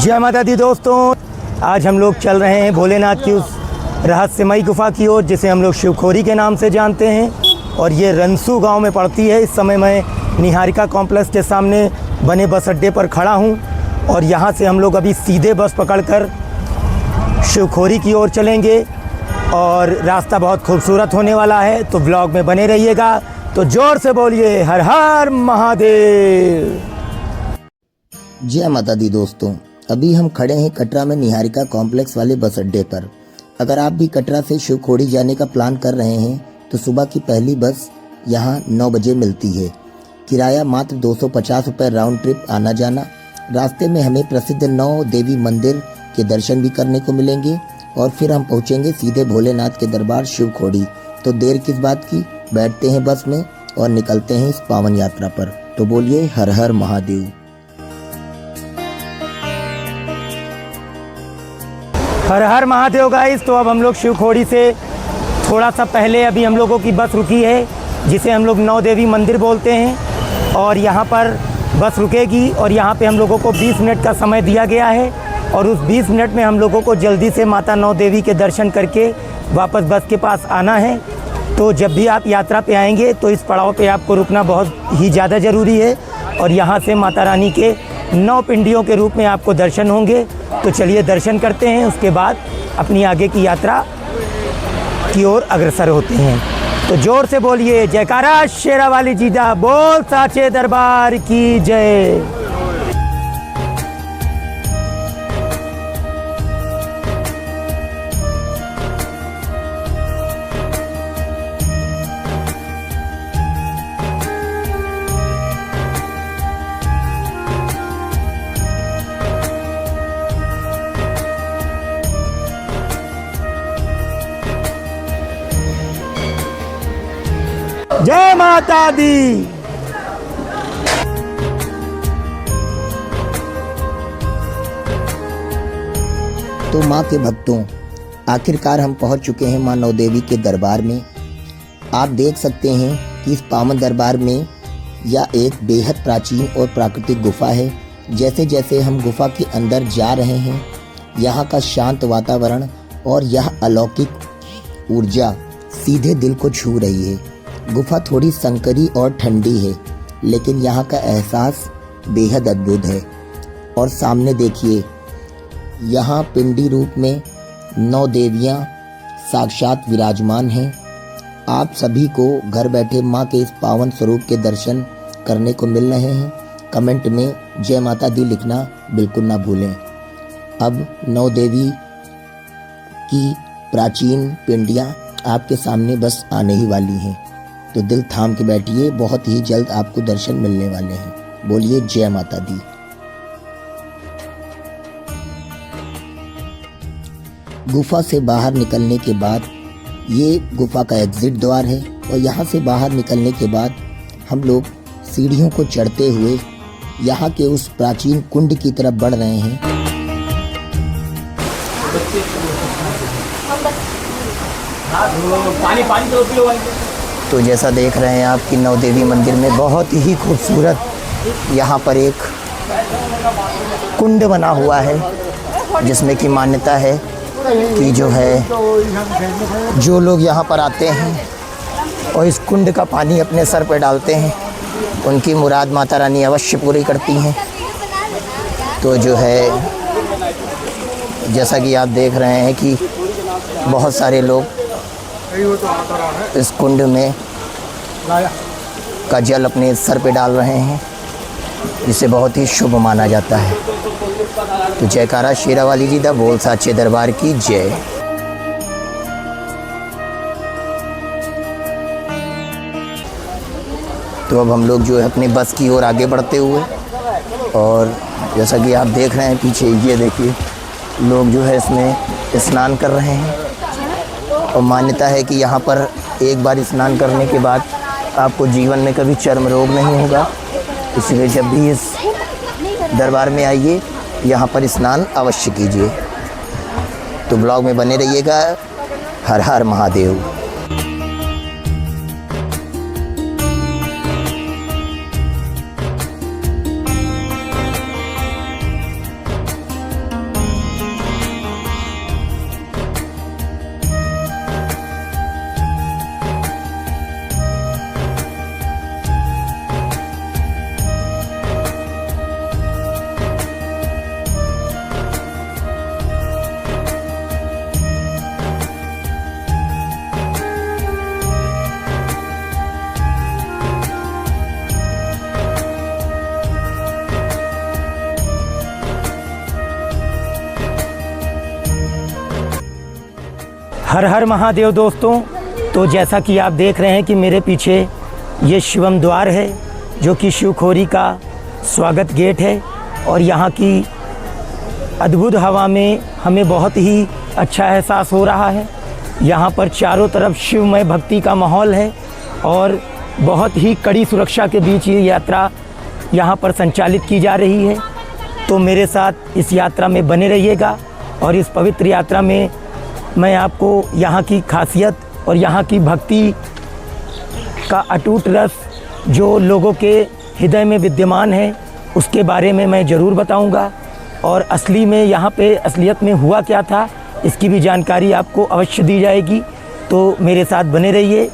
जय माता दी दोस्तों, आज हम लोग चल रहे हैं भोलेनाथ की उस रहस्यमयी गुफा की ओर जिसे हम लोग शिवखोरी के नाम से जानते हैं। और ये रनसू गांव में पड़ती है। इस समय मैं निहारिका कॉम्प्लेक्स के सामने बने बस अड्डे पर खड़ा हूं और यहां से हम लोग अभी सीधे बस पकड़कर शिवखोरी की ओर चलेंगे और रास्ता बहुत खूबसूरत होने वाला है, तो व्लॉग में बने रहिएगा। तो जोर से बोलिए हर हर महादेव। जय माता दी दोस्तों, अभी हम खड़े हैं कटरा में निहारिका कॉम्प्लेक्स वाले बस अड्डे पर। अगर आप भी कटरा से शिवखोरी जाने का प्लान कर रहे हैं तो सुबह की पहली बस यहाँ 9 बजे मिलती है। किराया मात्र 250 रुपये राउंड ट्रिप आना जाना। रास्ते में हमें प्रसिद्ध 9 देवी मंदिर के दर्शन भी करने को मिलेंगे और फिर हम पहुँचेंगे सीधे भोलेनाथ के दरबार शिवखोरी। तो देर किस बात की, बैठते हैं बस में और निकलते हैं इस पावन यात्रा पर। तो बोलिए हर हर महादेव। हर हर महादेव गाइस। तो अब हम लोग शिवखोरी से थोड़ा सा पहले अभी हम लोगों की बस रुकी है जिसे हम लोग 9 देवी मंदिर बोलते हैं और यहाँ पर बस रुकेगी और यहाँ पे हम लोगों को 20 मिनट का समय दिया गया है और उस 20 मिनट में हम लोगों को जल्दी से माता 9 देवी के दर्शन करके वापस बस के पास आना है। तो जब भी आप यात्रा पे आएंगे तो इस पड़ाव पे आपको रुकना बहुत ही ज़्यादा ज़रूरी है और यहाँ से माता रानी के 9 पिंडियों के रूप में आपको दर्शन होंगे। तो चलिए दर्शन करते हैं, उसके बाद अपनी आगे की यात्रा की ओर अग्रसर होते हैं। तो जोर से बोलिए जयकारा शेरा वाली जीदा, बोल साचे दरबार की जय। जय माता दी। तो माँ के भक्तों, आखिरकार हम पहुँच चुके हैं माँ 9 देवी के दरबार में। आप देख सकते हैं कि इस पावन दरबार में यह एक बेहद प्राचीन और प्राकृतिक गुफा है। जैसे जैसे हम गुफा के अंदर जा रहे हैं, यहाँ का शांत वातावरण और यह अलौकिक ऊर्जा सीधे दिल को छू रही है। गुफा थोड़ी संकरी और ठंडी है, लेकिन यहाँ का एहसास बेहद अद्भुत है। और सामने देखिए, यहाँ पिंडी रूप में 9 देवियाँ साक्षात विराजमान हैं। आप सभी को घर बैठे माँ के इस पावन स्वरूप के दर्शन करने को मिल रहे हैं। कमेंट में जय माता दी लिखना बिल्कुल ना भूलें। अब 9 देवी की प्राचीन पिंडियाँ आपके सामने बस आने ही वाली हैं, तो दिल थाम के बैठिए, बहुत ही जल्द आपको दर्शन मिलने वाले हैं। बोलिए जय माता दी। गुफा से बाहर निकलने के बाद ये गुफा का एग्जिट द्वार है और यहाँ से बाहर निकलने के बाद हम लोग सीढ़ियों को चढ़ते हुए यहाँ के उस प्राचीन कुंड की तरफ बढ़ रहे हैं। तो जैसा देख रहे हैं आप कि 9 देवी मंदिर में बहुत ही खूबसूरत यहाँ पर एक कुंड बना हुआ है, जिसमें कि मान्यता है कि जो लोग यहाँ पर आते हैं और इस कुंड का पानी अपने सर पर डालते हैं, उनकी मुराद माता रानी अवश्य पूरी करती हैं। तो जैसा कि आप देख रहे हैं कि बहुत सारे लोग इस कुंड में का जल अपने सर पे डाल रहे हैं, जिसे बहुत ही शुभ माना जाता है। तो जयकारा शेरा वाली जी दा, बोल साचे दरबार की जय। तो अब हम लोग अपने बस की ओर आगे बढ़ते हुए, और जैसा कि आप देख रहे हैं पीछे, ये देखिए लोग इसमें स्नान कर रहे हैं। और मान्यता है कि यहाँ पर एक बार स्नान करने के बाद आपको जीवन में कभी चर्म रोग नहीं होगा। इसलिए जब भी इस दरबार में आइए, यहाँ पर स्नान अवश्य कीजिए। तो ब्लॉग में बने रहिएगा। हर हर महादेव। हर हर महादेव दोस्तों। तो जैसा कि आप देख रहे हैं कि मेरे पीछे ये शिवम द्वार है जो कि शिवखोरी का स्वागत गेट है और यहाँ की अद्भुत हवा में हमें बहुत ही अच्छा एहसास हो रहा है। यहाँ पर चारों तरफ शिवमय भक्ति का माहौल है और बहुत ही कड़ी सुरक्षा के बीच ये यात्रा यहाँ पर संचालित की जा रही है। तो मेरे साथ इस यात्रा में बने रहिएगा और इस पवित्र यात्रा में मैं आपको यहाँ की खासियत और यहाँ की भक्ति का अटूट रस जो लोगों के हृदय में विद्यमान है उसके बारे में मैं ज़रूर बताऊँगा और असली में यहाँ पे असलियत में हुआ क्या था इसकी भी जानकारी आपको अवश्य दी जाएगी। तो मेरे साथ बने रहिए।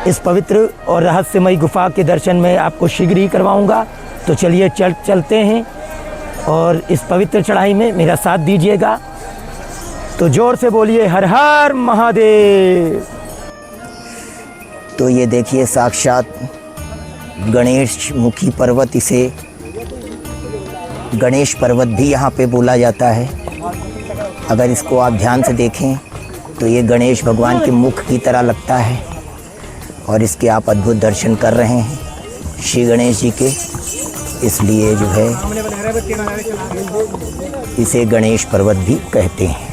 इस पवित्र और रहस्यमयी गुफा के दर्शन मैं आपको शीघ्र ही करवाऊँगा। तो चलिए चलते हैं और इस पवित्र चढ़ाई में मेरा साथ दीजिएगा। तो जोर से बोलिए हर हर महादेव। तो ये देखिए साक्षात गणेश मुखी पर्वत, इसे गणेश पर्वत भी यहाँ पे बोला जाता है। अगर इसको आप ध्यान से देखें तो ये गणेश भगवान के मुख की तरह लगता है और इसके आप अद्भुत दर्शन कर रहे हैं श्री गणेश जी के। इसलिए जो है इसे गणेश पर्वत भी कहते हैं।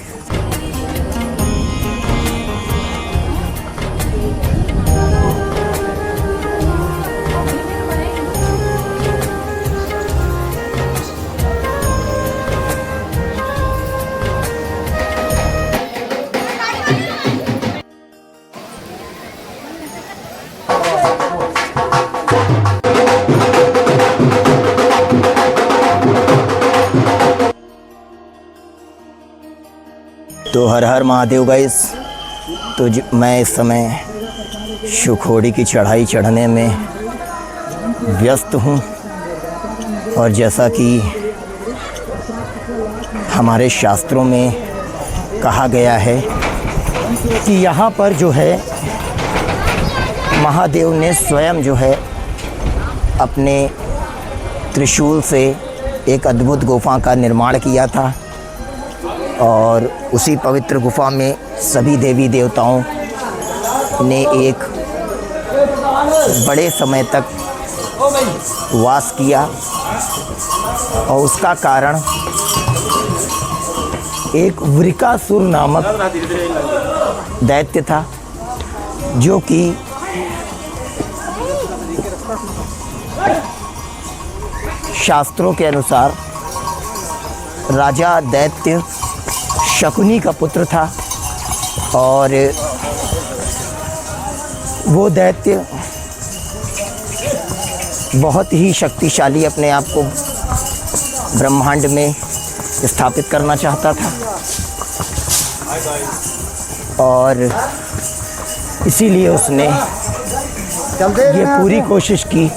तो हर हर महादेव गाइस। तो मैं इस समय शिवखोड़ी की चढ़ाई चढ़ने में व्यस्त हूँ और जैसा कि हमारे शास्त्रों में कहा गया है कि यहाँ पर जो है महादेव ने स्वयं जो है अपने त्रिशूल से एक अद्भुत गुफा का निर्माण किया था और उसी पवित्र गुफा में सभी देवी देवताओं ने एक बड़े समय तक वास किया और उसका कारण एक वृकासुर नामक दैत्य था जो कि शास्त्रों के अनुसार राजा दैत्य शकुनी का पुत्र था और वो दैत्य बहुत ही शक्तिशाली अपने आप को ब्रह्मांड में स्थापित करना चाहता था और इसीलिए उसने ये पूरी कोशिश की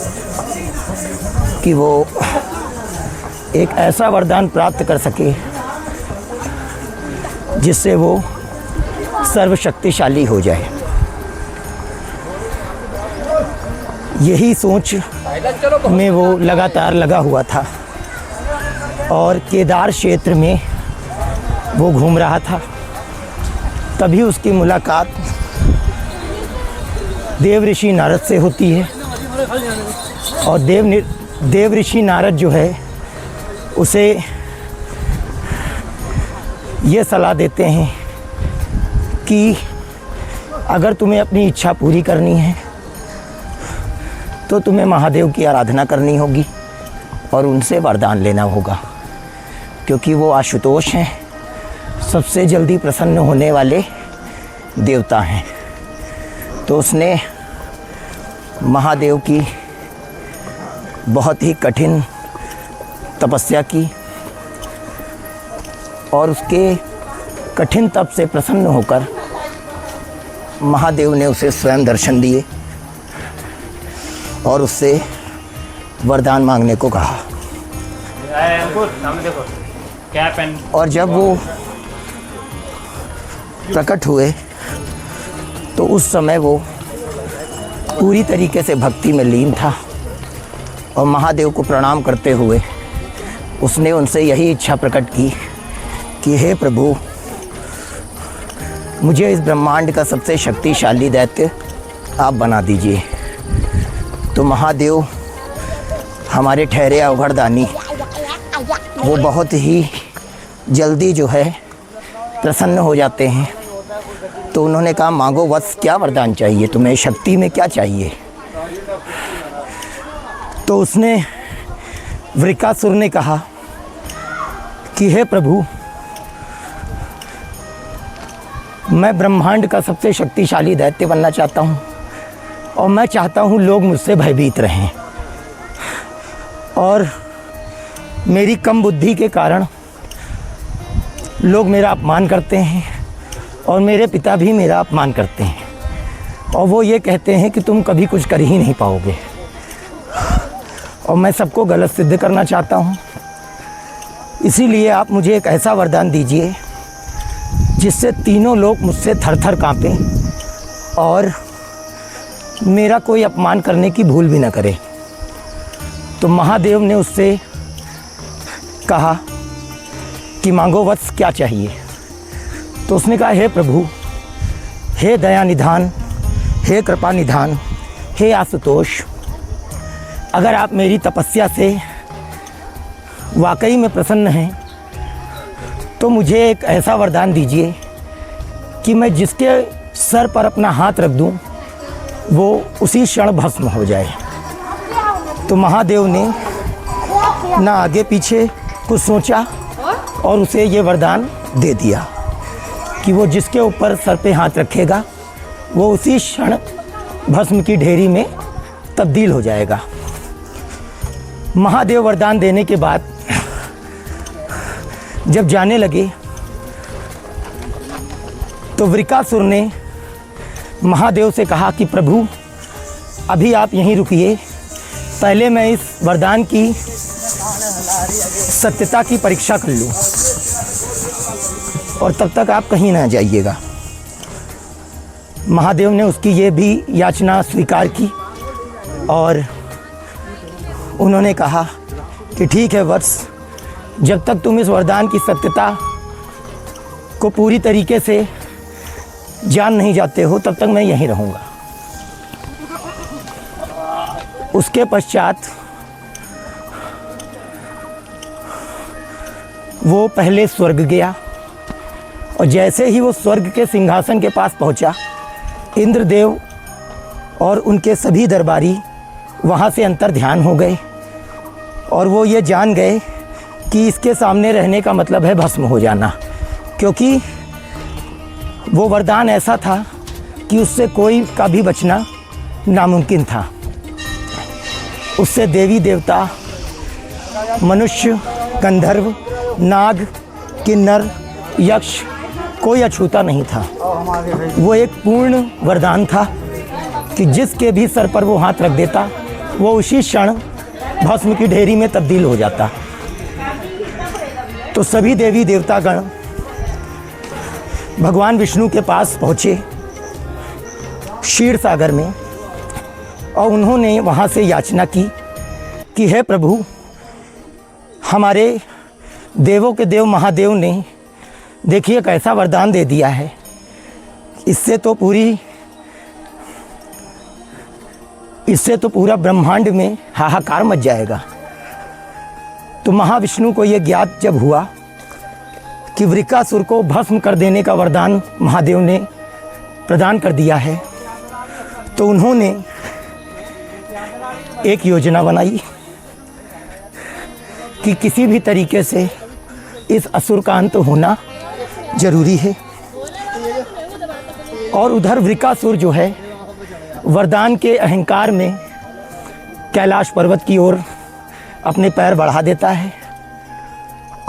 कि वो एक ऐसा वरदान प्राप्त कर सके जिससे वो सर्वशक्तिशाली हो जाए। यही सोच में वो लगातार लगा हुआ था और केदार क्षेत्र में वो घूम रहा था। तभी उसकी मुलाकात देव ऋषि नारद से होती है और देव ऋषि नारद जो है उसे ये सलाह देते हैं कि अगर तुम्हें अपनी इच्छा पूरी करनी है तो तुम्हें महादेव की आराधना करनी होगी और उनसे वरदान लेना होगा, क्योंकि वो आशुतोष हैं, सबसे जल्दी प्रसन्न होने वाले देवता हैं। तो उसने महादेव की बहुत ही कठिन तपस्या की और उसके कठिन तप से प्रसन्न होकर महादेव ने उसे स्वयं दर्शन दिए और उससे वरदान मांगने को कहा। और जब वो प्रकट हुए तो उस समय वो पूरी तरीके से भक्ति में लीन था और महादेव को प्रणाम करते हुए उसने उनसे यही इच्छा प्रकट की कि हे प्रभु, मुझे इस ब्रह्मांड का सबसे शक्तिशाली दैत्य आप बना दीजिए। तो महादेव हमारे ठहरे अवघड़दानी वो बहुत ही जल्दी जो है प्रसन्न हो जाते हैं। तो उन्होंने कहा मांगो वत्स, क्या वरदान चाहिए तुम्हें, शक्ति में क्या चाहिए। तो उसने वृकासुर ने कहा कि हे प्रभु, मैं ब्रह्मांड का सबसे शक्तिशाली दैत्य बनना चाहता हूँ और मैं चाहता हूँ लोग मुझसे भयभीत रहें। और मेरी कम बुद्धि के कारण लोग मेरा अपमान करते हैं और मेरे पिता भी मेरा अपमान करते हैं और वो ये कहते हैं कि तुम कभी कुछ कर ही नहीं पाओगे। और मैं सबको गलत सिद्ध करना चाहता हूँ। इसीलिए आप मुझे एक ऐसा वरदान दीजिए जिससे तीनों लोग मुझसे थर थर काँपें और मेरा कोई अपमान करने की भूल भी न करे। तो महादेव ने उससे कहा कि मांगो वत्स, क्या चाहिए। तो उसने कहा हे प्रभु, हे दया निधान, हे कृपा निधान, हे आशुतोष, अगर आप मेरी तपस्या से वाकई में प्रसन्न हैं तो मुझे एक ऐसा वरदान दीजिए कि मैं जिसके सर पर अपना हाथ रख दूं वो उसी क्षण भस्म हो जाए। तो महादेव ने ना आगे पीछे कुछ सोचा और उसे ये वरदान दे दिया कि वो जिसके ऊपर सर पे हाथ रखेगा वो उसी क्षण भस्म की ढेरी में तब्दील हो जाएगा। महादेव वरदान देने के बाद जब जाने लगे तो वृकासुर ने महादेव से कहा कि प्रभु, अभी आप यहीं रुकिए, पहले मैं इस वरदान की सत्यता की परीक्षा कर लूं और तब तक आप कहीं ना जाइएगा। महादेव ने उसकी ये भी याचना स्वीकार की और उन्होंने कहा कि ठीक है वत्स, जब तक तुम इस वरदान की सत्यता को पूरी तरीके से जान नहीं जाते हो तब तक मैं यहीं रहूँगा। उसके पश्चात वो पहले स्वर्ग गया और जैसे ही वो स्वर्ग के सिंहासन के पास पहुंचा, इंद्रदेव और उनके सभी दरबारी वहाँ से अंतर ध्यान हो गए और वो ये जान गए कि इसके सामने रहने का मतलब है भस्म हो जाना, क्योंकि वो वरदान ऐसा था कि उससे कोई का भी बचना नामुमकिन था। उससे देवी देवता, मनुष्य, गंधर्व, नाग, किन्नर, यक्ष कोई अछूता नहीं था। वो एक पूर्ण वरदान था कि जिसके भी सर पर वो हाथ रख देता वो उसी क्षण भस्म की ढेरी में तब्दील हो जाता। तो सभी देवी देवतागण भगवान विष्णु के पास पहुँचे क्षीर सागर में और उन्होंने वहाँ से याचना की कि हे प्रभु, हमारे देवों के देव महादेव ने देखिए एक ऐसा वरदान दे दिया है, इससे तो पूरा ब्रह्मांड में हाहाकार मच जाएगा। तो महाविष्णु को यह ज्ञात जब हुआ कि वृकासुर को भस्म कर देने का वरदान महादेव ने प्रदान कर दिया है, तो उन्होंने एक योजना बनाई कि किसी भी तरीके से इस असुर का अंत होना जरूरी है। और उधर वृकासुर जो है वरदान के अहंकार में कैलाश पर्वत की ओर अपने पैर बढ़ा देता है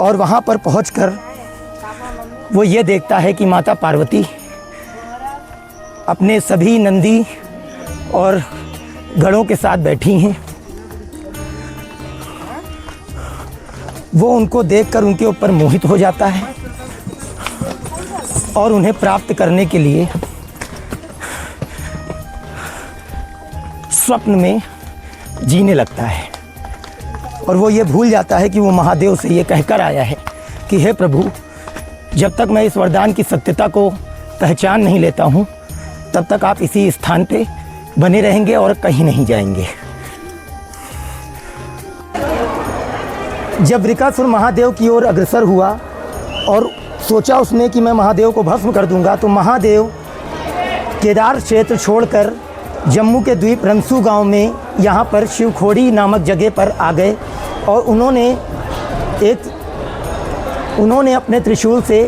और वहाँ पर पहुंचकर वो ये देखता है कि माता पार्वती अपने सभी नंदी और गणों के साथ बैठी हैं। वो उनको देखकर उनके ऊपर मोहित हो जाता है और उन्हें प्राप्त करने के लिए स्वप्न में जीने लगता है। और वो ये भूल जाता है कि वो महादेव से ये कहकर आया है कि हे प्रभु, जब तक मैं इस वरदान की सत्यता को पहचान नहीं लेता हूँ, तब तक आप इसी स्थान पे बने रहेंगे और कहीं नहीं जाएंगे। जब वृकासुर महादेव की ओर अग्रसर हुआ और सोचा उसने कि मैं महादेव को भस्म कर दूंगा, तो महादेव केदार क्षेत्र छोड़कर जम्मू के द्वीप रंसू गांव में यहाँ पर शिवखोड़ी नामक जगह पर आ गए और उन्होंने अपने त्रिशूल से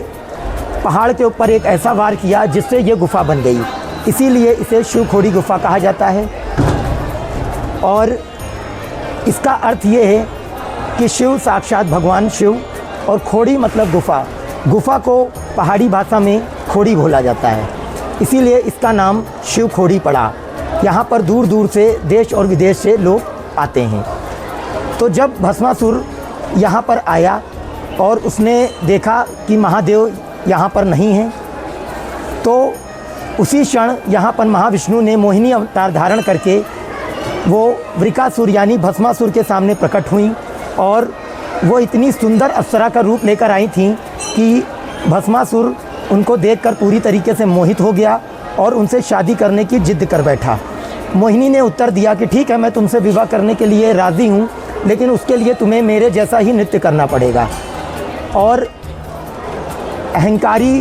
पहाड़ के ऊपर एक ऐसा वार किया जिससे ये गुफा बन गई। इसीलिए इसे शिवखोड़ी गुफा कहा जाता है। और इसका अर्थ ये है कि शिव साक्षात भगवान शिव और खोड़ी मतलब गुफा। गुफा को पहाड़ी भाषा में खोड़ी बोला जाता है, इसीलिए इसका नाम शिवखोड़ी पड़ा। यहाँ पर दूर दूर से देश और विदेश से लोग आते हैं। तो जब भस्मासुर यहाँ पर आया और उसने देखा कि महादेव यहाँ पर नहीं हैं, तो उसी क्षण यहाँ पर महाविष्णु ने मोहिनी अवतार धारण करके वो वृकासुर यानी भस्मासुर के सामने प्रकट हुई और वो इतनी सुंदर अप्सरा का रूप लेकर आई थीं कि भस्मासुर उनको देखकर पूरी तरीके से मोहित हो गया और उनसे शादी करने की जिद कर बैठा। मोहिनी ने उत्तर दिया कि ठीक है, मैं तुमसे विवाह करने के लिए राज़ी हूँ, लेकिन उसके लिए तुम्हें मेरे जैसा ही नृत्य करना पड़ेगा। और अहंकारी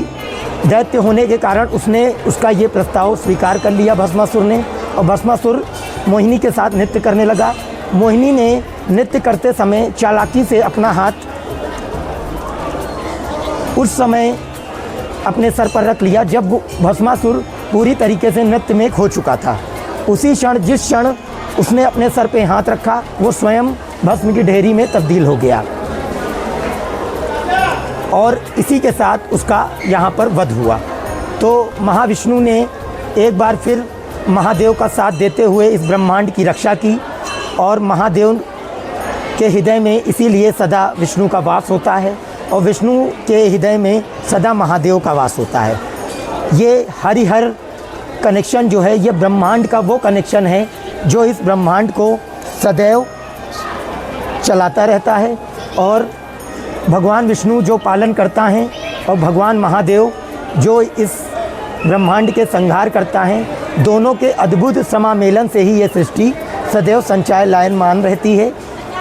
दैत्य होने के कारण उसने उसका ये प्रस्ताव स्वीकार कर लिया भस्मासुर ने, और भस्मासुर मोहिनी के साथ नृत्य करने लगा। मोहिनी ने नृत्य करते समय चालाकी से अपना हाथ उस समय अपने सर पर रख लिया जब भस्मासुर पूरी तरीके से नृत्य में खो चुका था। उसी क्षण जिस क्षण उसने अपने सर पे हाथ रखा, वो स्वयं भस्म की ढेरी में तब्दील हो गया और इसी के साथ उसका यहाँ पर वध हुआ। तो महाविष्णु ने एक बार फिर महादेव का साथ देते हुए इस ब्रह्मांड की रक्षा की और महादेव के हृदय में इसीलिए सदा विष्णु का वास होता है और विष्णु के हृदय में सदा महादेव का वास होता है। ये हरिहर कनेक्शन जो है, ये ब्रह्मांड का वो कनेक्शन है जो इस ब्रह्मांड को सदैव चलाता रहता है और भगवान विष्णु जो पालन करता है और भगवान महादेव जो इस ब्रह्मांड के संहार करता है, दोनों के अद्भुत समामेलन से ही ये सृष्टि सदैव संचालयमान रहती है।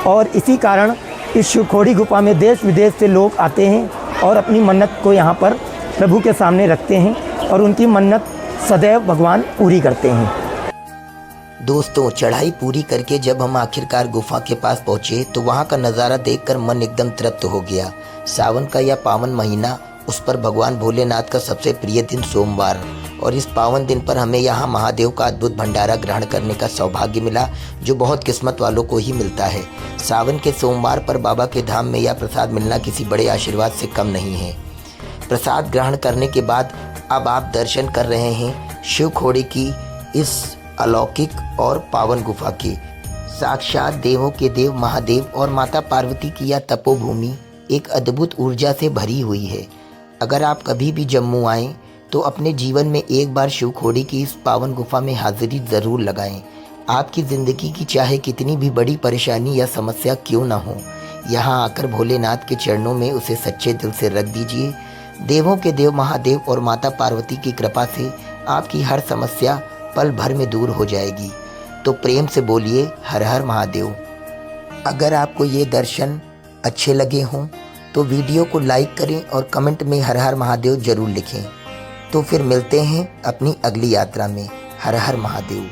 और इसी कारण इस शिवखोड़ी गुफा में देश विदेश से लोग आते हैं और अपनी मन्नत को यहाँ पर प्रभु के सामने रखते हैं और उनकी मन्नत सदैव भगवान पूरी करते हैं। दोस्तों, चढ़ाई पूरी करके जब हम आखिरकार गुफा के पास पहुँचे तो वहाँ का नज़ारा देखकर मन एकदम तृप्त हो गया। सावन का यह पावन महीना, उस पर भगवान भोलेनाथ का सबसे प्रिय दिन सोमवार, और इस पावन दिन पर हमें यहाँ महादेव का अद्भुत भंडारा ग्रहण करने का सौभाग्य मिला, जो बहुत किस्मत वालों को ही मिलता है। सावन के सोमवार पर बाबा के धाम में यह प्रसाद मिलना किसी बड़े आशीर्वाद से कम नहीं है। प्रसाद ग्रहण करने के बाद अब आप दर्शन कर रहे हैं शिवखोड़ी की इस अलौकिक और पावन गुफा के। साक्षात देवों के देव महादेव और माता पार्वती की यह तपोभूमि एक अद्भुत ऊर्जा से भरी हुई है। अगर आप कभी भी जम्मू आएँ तो अपने जीवन में एक बार शिवखोड़ी की इस पावन गुफा में हाजिरी ज़रूर लगाएं। आपकी ज़िंदगी की चाहे कितनी भी बड़ी परेशानी या समस्या क्यों ना हो, यहाँ आकर भोलेनाथ के चरणों में उसे सच्चे दिल से रख दीजिए। देवों के देव महादेव और माता पार्वती की कृपा से आपकी हर समस्या पल भर में दूर हो जाएगी। तो प्रेम से बोलिए हर हर महादेव। अगर आपको ये दर्शन अच्छे लगे हों तो वीडियो को लाइक करें और कमेंट में हर हर महादेव ज़रूर लिखें। तो फिर मिलते हैं अपनी अगली यात्रा में। हर हर महादेव।